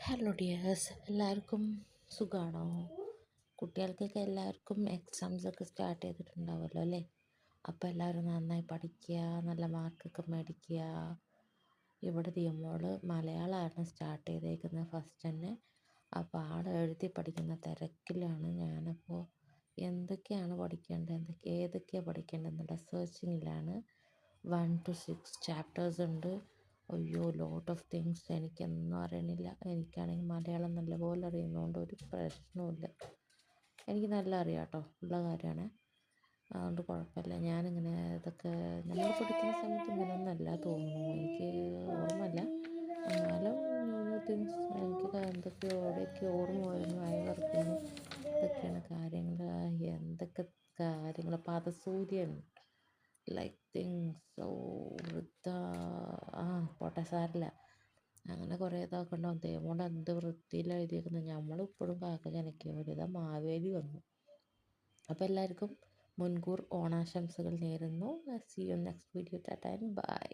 Hello dears, എല്ലാവർക്കും സുഖമാണോ? കുട്ടികൾക്കൊക്കെ എല്ലാവർക്കും എക്സാംസൊക്കെ സ്റ്റാർട്ട് ചെയ്തിട്ടുണ്ടാവുമല്ലോ അല്ലേ? അപ്പോൾ എല്ലാവരും നന്നായി പഠിക്കുക, നല്ല മാർക്കൊക്കെ മേടിക്കുക. ഇവിടെ ദിയമോള് മലയാളമാണ് സ്റ്റാർട്ട് ചെയ്തേക്കുന്നത് ഫസ്റ്റ് തന്നെ. അപ്പോൾ എഴുതി പഠിക്കുന്ന തിരക്കിലാണ് ഞാനപ്പോൾ. എന്തൊക്കെയാണ് പഠിക്കേണ്ടത്, ഏതൊക്കെയാണ് പഠിക്കേണ്ടതെന്നുള്ള സെർച്ചിങ്ങിലാണ്. 1 to 6 ചാപ്റ്റേഴ്സ് ഉണ്ട്. അയ്യോ, ലോട്ട് ഓഫ് തിങ്സ്. എനിക്കൊന്നും അറിയണില്ല. എനിക്കാണെങ്കിൽ മലയാളം നല്ലപോലെ അറിയുന്നതുകൊണ്ട് ഒരു പ്രശ്നവുമില്ല. എനിക്ക് നല്ല അറിയാം കേട്ടോ, ഉള്ള കാര്യമാണ്. അതുകൊണ്ട് കുഴപ്പമില്ല. ഞാനിങ്ങനെ ഇതൊക്കെ നമ്മൾ പഠിക്കുന്ന സമയത്ത് ഇങ്ങനെയൊന്നുമല്ല തോന്നുന്നു, എനിക്ക് ഓർമ്മയില്ല. എന്നാലും ന്യൂ തിങ്സ് എനിക്ക് എന്തൊക്കെയോ എവിടെയൊക്കെ ഓർമ്മ വരുന്നു, അയവർക്കുന്നു. ഇതൊക്കെയാണ് കാര്യങ്ങൾ. എന്തൊക്കെ കാര്യങ്ങൾ, പദസൂര്യൻ ലൈക്ക് തിങ്സ്. ഓ വൃദ്ധ, പോട്ടെ, സാരില്ല. അങ്ങനെ കുറേ ഇതൊക്കെ ഉണ്ടാവും. ദൈവം എന്ത് വൃത്തിയിലാണ് എഴുതിയേക്കുന്നത്. നമ്മളിപ്പോഴും കാക്ക ജനക്കിയ പോലെ ഇതാ മാവേലി വന്നു. അപ്പോൾ എല്ലാവർക്കും മുൻകൂർ ഓണാശംസകൾ നേരുന്നു. See you next video. Tata and by.